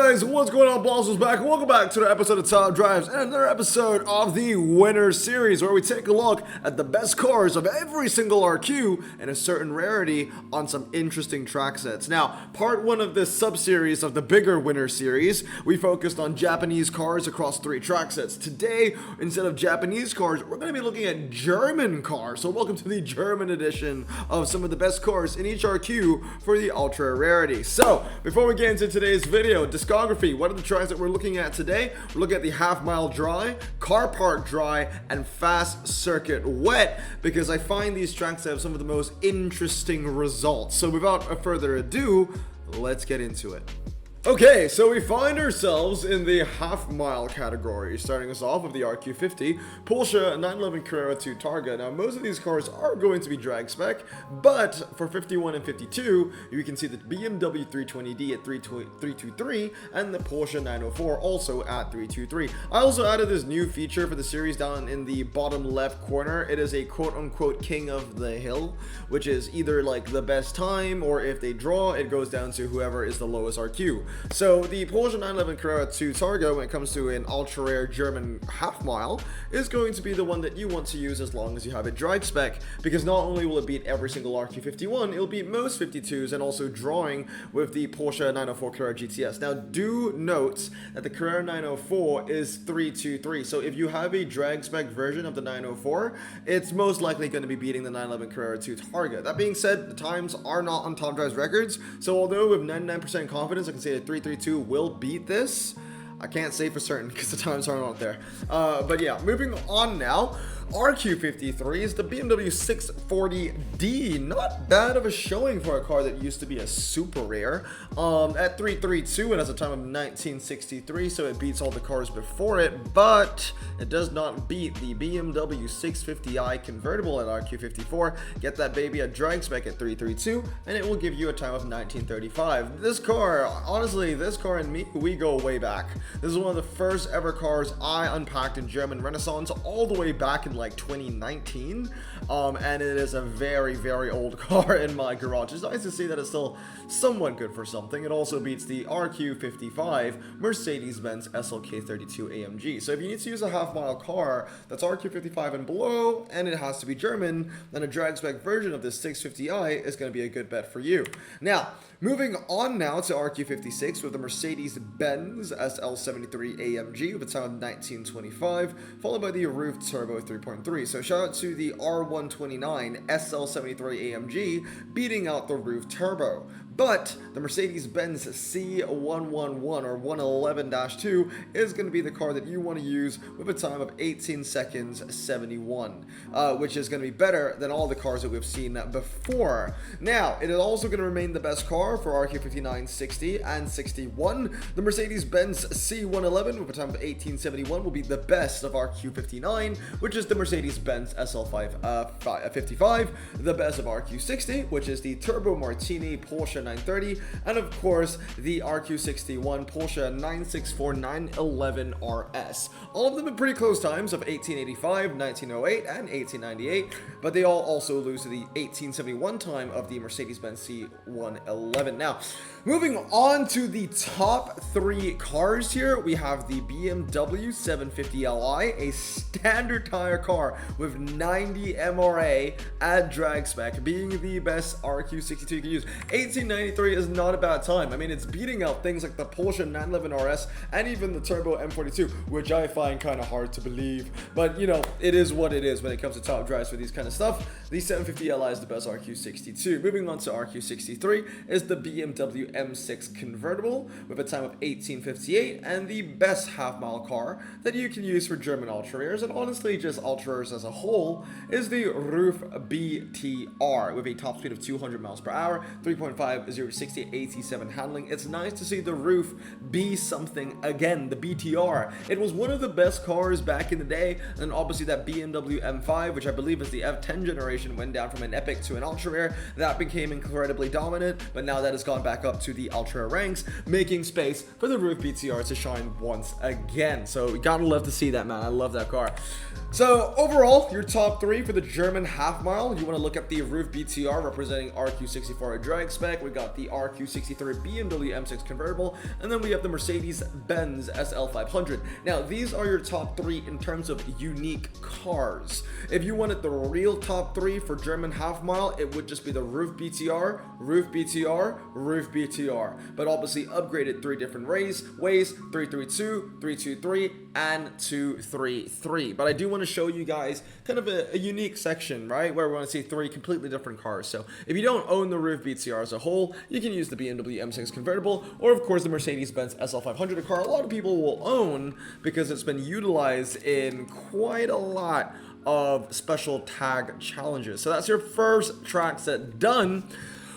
guys, what's going on? Balls back. Welcome back to the episode of Top Drives and another episode of the Winner Series, where we take a look at the best cars of every single RQ and a certain rarity on some interesting track sets. Now, part one of this sub-series of the bigger Winner Series, we focused on Japanese cars across 3 track sets. Today, instead of Japanese cars, we're going to be looking at German cars. So welcome to the German edition of some of the best cars in each RQ for the ultra rarity. So, before we get into today's video, discography, what are the tracks that we're looking at today? We're looking at the half mile dry, car park dry, and fast circuit wet, because I find these tracks have some of the most interesting results. So without further ado, let's get into it. Okay, so we find ourselves in the half mile category, starting us off with the RQ50 Porsche 911 Carrera 2 Targa. Now, most of these cars are going to be drag spec, but for 51 and 52, you can see the BMW 320d at 323 and the Porsche 904 also at 323. I also added this new feature for the series down in the bottom left corner. It is a quote-unquote king of the hill, which is either like the best time, or if they draw, it goes down to whoever is the lowest RQ. So the Porsche 911 Carrera 2 Targa, when it comes to an ultra rare German half mile, is going to be the one that you want to use as long as you have it drag spec, because not only will it beat every single RQ51, it'll beat most 52s and also drawing with the Porsche 904 Carrera GTS. Now, do note that the Carrera 904 is 323, so if you have a drag spec version of the 904, it's most likely going to be beating the 911 Carrera 2 Targa. That being said, the times are not on Top Drive's records, so although with 99% confidence I can say that 332 will beat this, I can't say for certain because the times aren't out there. But yeah, moving on now. RQ53 is the BMW 640D. Not bad of a showing for a car that used to be a super rare. At 332, it has a time of 1963, so it beats all the cars before it, but it does not beat the BMW 650i convertible at RQ54. Get that baby at drag spec at 332, and it will give you a time of 1935. This car, honestly, this car and me, we go way back. This is one of the first ever cars I unpacked in German Renaissance, all the way back in like 2019, and it is a very, very old car in my garage. It's nice to see that it's still somewhat good for something. It also beats the RQ55 Mercedes-Benz SLK32 AMG. So if you need to use a half-mile car that's RQ55 and below, and it has to be German, then a drag spec version of this 650i is going to be a good bet for you. Now, moving on now to RQ56 with the Mercedes-Benz SL73 AMG with a time of 1925, followed by the Roof Turbo 3.3. So shout out to the R129 SL73 AMG beating out the Roof Turbo. But the Mercedes-Benz C111 or 111-2 is going to be the car that you want to use with a time of 18 seconds 71, which is going to be better than all the cars that we've seen before. Now, it is also going to remain the best car for RQ59, 60, and 61. The Mercedes-Benz C111 with a time of 1871 will be the best of RQ59, which is the Mercedes-Benz SL55, the best of RQ60, which is the Turbo Martini Porsche 930, and of course the RQ61 Porsche 964 911 RS. All of them in pretty close times of 1885, 1908, and 1898, but they all also lose to the 1871 time of the Mercedes-Benz C111. Now, moving on to the top 3 cars here, we have the BMW 750Li, a standard tire car with 90 MRA at drag spec, being the best RQ62 you can use. 1893 is not a bad time. I mean, it's beating out things like the Porsche 911 RS and even the Turbo M42, which I find kind of hard to believe. But, you know, it is what it is when it comes to top drives for these kind of stuff. The 750Li is the best RQ62. Moving on to RQ63 is the BMW M6 convertible with a time of 1858 and the best half-mile car that you can use for German ultra rares, and honestly just ultra rares as a whole, is the Roof BTR with a top speed of 200 miles per hour, 3.5 0 to 60 87 handling. It's nice to see the Roof be something again, the BTR. It was one of the best cars back in the day, and obviously that BMW M5, which I believe is the F10 generation, went down from an epic to an ultra rare. That became incredibly dominant, but now that has gone back up to the ultra ranks, making space for the Roof BTR to shine once again. So you gotta love to see that, man. I love that car. So overall, your top three for the German half mile, you want to look at the Roof BTR representing RQ64 drag spec. We got the RQ63 BMW M6 convertible, and then we have the Mercedes-Benz SL500. Now, these are your top three in terms of unique cars. If you wanted the real top three for German half mile, it would just be the Roof BTR, Roof BTR, Roof BTR. But obviously upgraded three different ways, 332, 323, and 233. But I do want to show you guys kind of a unique section, right, where we want to see three completely different cars. So if you don't own the Roof BTR as a whole, you can use the BMW M6 convertible, or of course the Mercedes-Benz SL500, a car a lot of people will own because it's been utilized in quite a lot of special tag challenges. So that's your first track set done.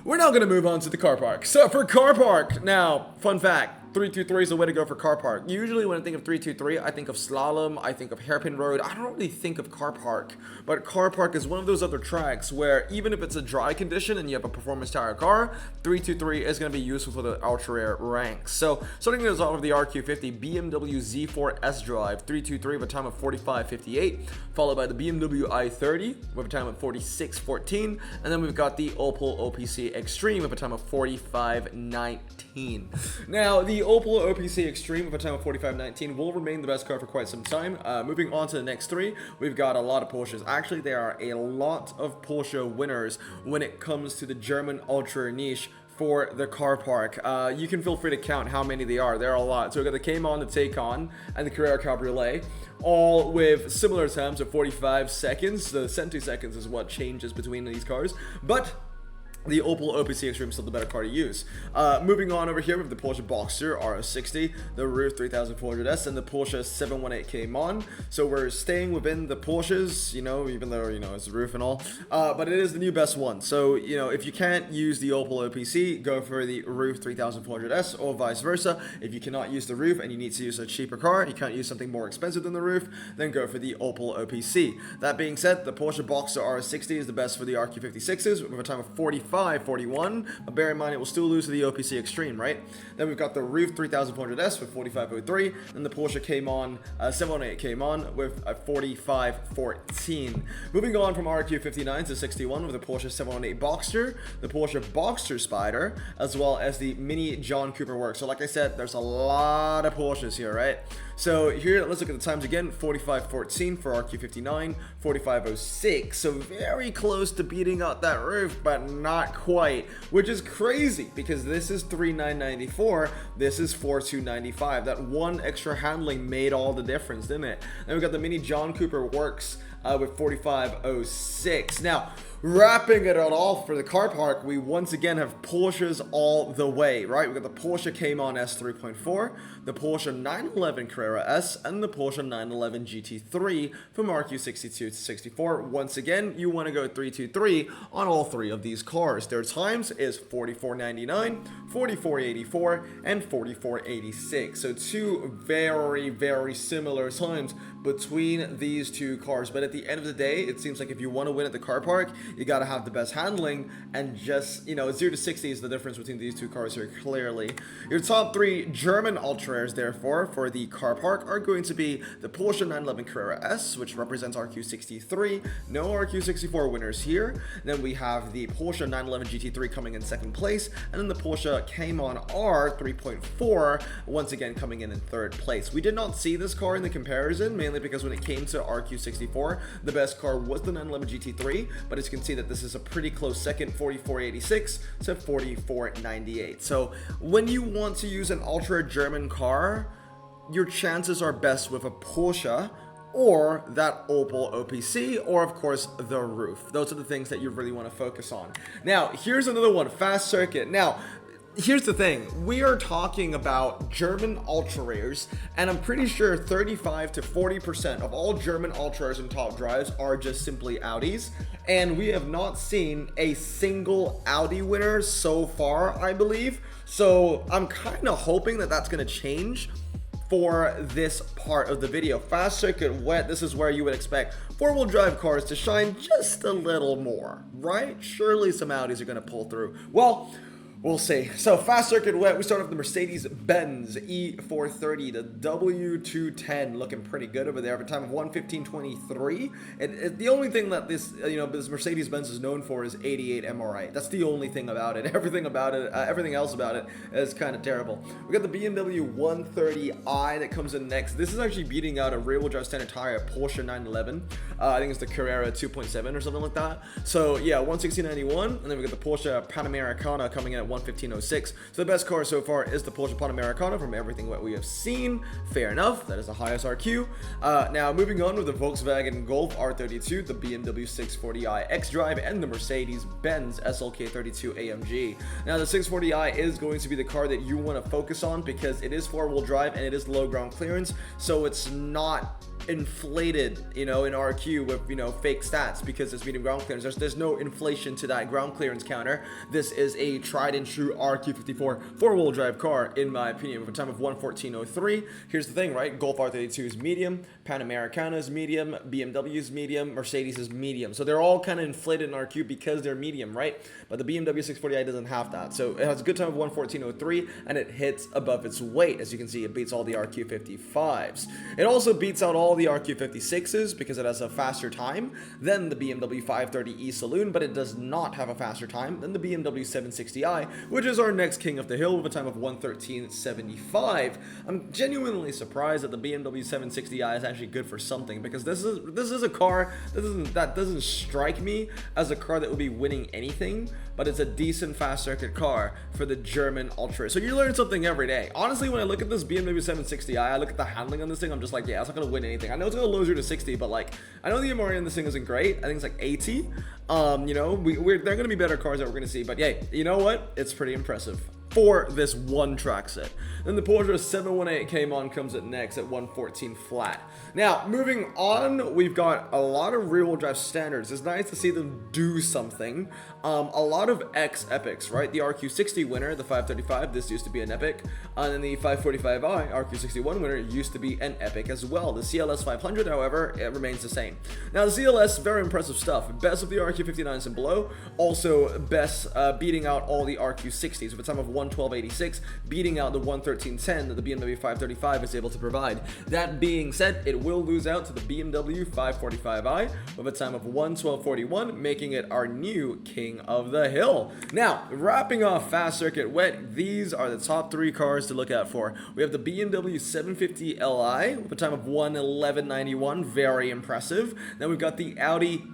We're now going to move on to the car park. So for car park, now, fun fact, 323 is the way to go for car park. Usually when I think of 323, I think of slalom, I think of hairpin road. I don't really think of car park. But car park is one of those other tracks where even if it's a dry condition and you have a performance tire car, 323 is going to be useful for the ultra rare ranks. So starting this off with the RQ50 BMW Z4 S-Drive 323 with a time of 45.58, followed by the BMW i30 with a time of 46.14, and then we've got the Opel OPC Extreme with a time of 45.19. Now, the Opel OPC Extreme with a time of 45.19 will remain the best car for quite some time. Moving on to the next three, we've got a lot of Porsches. Actually, there are a lot of Porsche winners when it comes to the German ultra niche for the car park. You can feel free to count how many they are. There are a lot. So we've got the Cayman, the Taycan, and the Carrera Cabriolet, all with similar times of 45 seconds. The centiseconds is what changes between these cars, but the Opel OPC Extreme is still the better car to use. Moving on over here with the Porsche Boxster RS60, the Roof 3400S, and the Porsche 718 Cayman. So we're staying within the Porsches, you know, even though, you know, it's the roof and all. But it is the new best one. So, you know, if you can't use the Opel OPC, go for the Roof 3400S or vice versa. If you cannot use the roof and you need to use a cheaper car, you can't use something more expensive than the roof, then go for the Opel OPC. That being said, the Porsche Boxster RS60 is the best for the RQ56s with a time of 41, but bear in mind it will still lose to the OPC Extreme, right? Then we've got the Roof 3400S with 45.03, and the Porsche Cayman 718 Cayman with a 45.14. Moving on from RQ59 to 61 with the Porsche 718 Boxster, the Porsche Boxster Spider, as well as the Mini John Cooper Works. So like I said, there's a lot of Porsches here, right? So here, let's look at the times again. 45.14 for RQ59, 45.06. So very close to beating out that Roof, but not quite, which is crazy because this is 3.994, this is 4.295. That one extra handling made all the difference, didn't it? Then we've got the Mini John Cooper Works with 45.06. Now, wrapping it all off for the car park, we once again have Porsches all the way, right? We've got the Porsche Cayman S 3.4, the Porsche 911 Carrera S, and the Porsche 911 GT3 from RQ62 to 64. Once again, you want to go 323 on all three of these cars. Their times is 44.99, 44.84, and 44.86. So two very, very similar times between these two cars. But at the end of the day, it seems like if you want to win at the car park, you got to have the best handling, and just, you know, 0 to 60 is the difference between these two cars here, clearly. Your top three German ultra rares, therefore, for the car park are going to be the Porsche 911 Carrera S, which represents RQ63. No RQ64 winners here. Then we have the Porsche 911 GT3 coming in second place, and then the Porsche Cayman R 3.4 once again coming in third place. We did not see this car in the comparison, mainly because when it came to RQ64, the best car was the 911 GT3, but as you can see that this is a pretty close second, 44.86 to 44.98. So when you want to use an ultra German car, your chances are best with a Porsche or that Opel OPC, or of course the Roof. Those are the things that you really want to focus on. Now, here's another one, fast circuit. Now, here's the thing, we are talking about German ultra rares, and I'm pretty sure 35 to 40% of all German ultra rares and top drives are just simply Audis, and we have not seen a single Audi winner so far, I believe. So I'm kind of hoping that that's going to change for this part of the video. Fast circuit wet, this is where you would expect four-wheel drive cars to shine just a little more, right? Surely some Audis are going to pull through. Well, We'll see. So fast circuit wet, we start off the Mercedes-Benz E430, the W210, looking pretty good over there. At a time of 1:15:23. The only thing that this Mercedes-Benz is known for is 88 MRI. That's the only thing about it. Everything else about it is kind of terrible. We got the BMW 130i that comes in next. This is actually beating out a rear-wheel drive standard tire Porsche 911. I think it's the Carrera 2.7 or something like that. So yeah, 160.91, and then we got the Porsche Panamericana coming in at 115.06. So the best car so far is the Porsche Panamericana from everything that we have seen. Fair enough, that is the highest RQ. Now moving on with the Volkswagen Golf R32, the BMW 640i X-Drive, and the Mercedes-Benz SLK32 AMG. Now the 640i is going to be the car that you want to focus on because it is four-wheel drive and it is low ground clearance, so it's not inflated, in RQ with, fake stats because it's medium ground clearance. There's no inflation to that ground clearance counter. This is a tried and true RQ54 four-wheel drive car, in my opinion, with a time of 1:14:03. Here's the thing, right? Golf R32 is medium, Panamericana is medium, BMW is medium, Mercedes is medium. So they're all kind of inflated in RQ because they're medium, right? But the BMW 640i doesn't have that. So it has a good time of 1:14:03 and it hits above its weight. As you can see, it beats all the RQ55s. It also beats out all the RQ56s because it has a faster time than the BMW 530e Saloon, but it does not have a faster time than the BMW 760i, which is our next king of the hill with a time of 1:13:75. I'm genuinely surprised that the BMW 760i is actually good for something, because this is a car that doesn't strike me as a car that will be winning anything, but it's a decent fast circuit car for the German Ultra. So you learn something every day. Honestly, when I look at this BMW 760i, I look at the handling on this thing, I'm just like, yeah, it's not gonna win anything. I know it's gonna low 0 to 60, but like, I know the MRE on this thing isn't great. I think it's like 80. They're gonna be better cars that we're gonna see, but yeah, you know what? It's pretty impressive for this one track set. Then the Porsche 718 Cayman comes at next at 1:14 flat. Now, moving on, we've got a lot of rear-wheel drive standards. It's nice to see them do something. A lot of epics, right? The RQ60 winner, the 535, this used to be an epic. And then the 545i RQ61 winner used to be an epic as well. The CLS 500, however, it remains the same. Now, the CLS, very impressive stuff. Best of the RQ59s and below. Also, best beating out all the RQ60s with a time of 1:12:86, beating out the 1:13:10 that the BMW 535 is able to provide. That being said, it will lose out to the BMW 545i with a time of 1:12:41, making it our new king of the hill. Now, wrapping off fast circuit wet, these are the top three cars to look out for. We have the BMW 750 Li with a time of 1:11:91, very impressive. Then we've got the Audi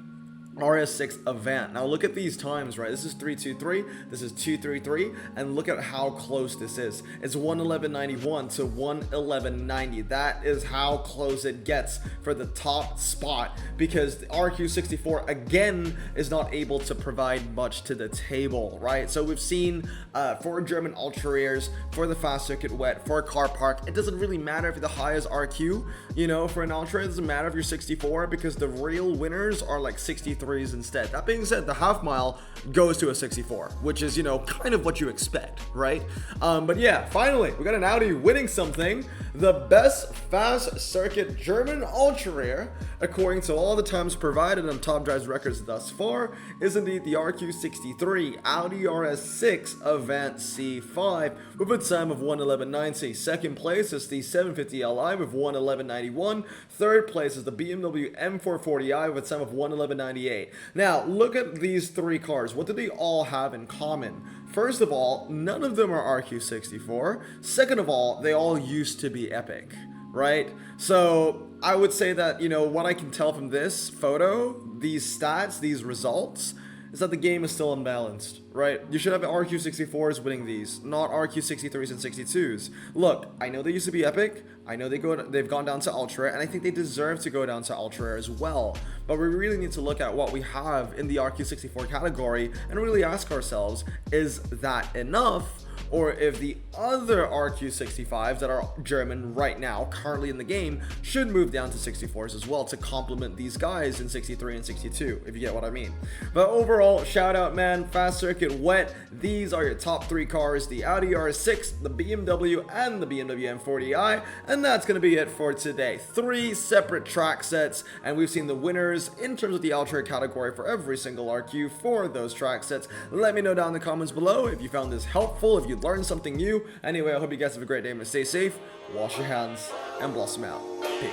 RS6 Avant. Now look at these times, right? This is 3:23, this is 2:33, and look at how close this is. It's 1:11:91 to 1:11:90. That is how close it gets for the top spot, because the RQ64 again is not able to provide much to the table, right? So we've seen for German Ultra-Airs, for the fast circuit wet, for a car park, it doesn't really matter if you're the highest RQ, for an Ultra. It doesn't matter if you're 64, because the real winners are like 63 instead. That being said, the half mile goes to a 64, which is, kind of what you expect, right? But yeah, finally, we got an Audi winning something. The best fast circuit German Ultra-Air, according to all the times provided on Top Drive's records thus far, is indeed the RQ63 Audi RS6 Avant C5 with a time of 1:11:90. Second place is the 750 Li with 1:11:91. Third place is the BMW M440i with a time of 1:11:98. Now, look at these three cars. What do they all have in common? First of all, none of them are RQ64. Second of all, they all used to be epic, right? So I would say that, what I can tell from this photo, these stats, these results, is that the game is still unbalanced, right? You should have RQ64s winning these, not RQ63s and 62s. Look, I know they used to be epic. I know they've gone down to Ultra, and I think they deserve to go down to Ultra as well. But we really need to look at what we have in the RQ64 category and really ask ourselves, is that enough? or if the other RQ65s that are German right now, currently in the game, should move down to 64s as well to complement these guys in 63 and 62, if you get what I mean. But overall, shout out, man, Fast Circuit Wet. These are your top 3 cars, the Audi R6, the BMW, and the BMW M40i, and that's going to be it for today. 3 separate track sets, and we've seen the winners in terms of the Ultra category for every single RQ for those track sets. Let me know down in the comments below if you found this helpful, if you learned something new. Anyway, I hope you guys have a great day and stay safe, wash your hands, and blossom out. Peace.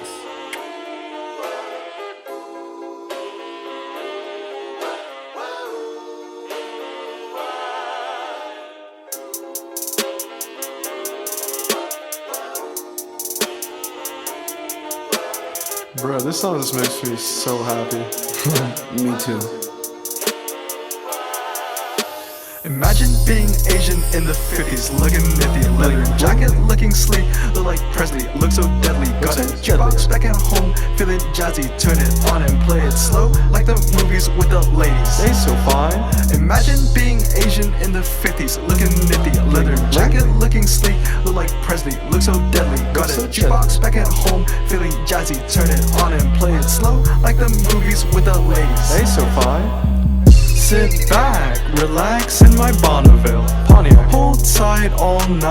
Bro, this song just makes me so happy. Me too. Imagine being Asian in the 50s, looking nifty, leather jacket, looking sleek, look like Presley, look so deadly. Got a jukebox back at home, feeling jazzy, turn it on and play it slow, like the movies with the ladies. They so fine. Imagine being Asian in the 50s, looking nifty, leather jacket, looking sleek, look like Presley, look so deadly. Got a jukebox back at home, feeling jazzy, turn it on and play it slow, like the movies with the ladies. They so fine. Sit back, relax in my Bonneville Pontiac. Hold tight all night.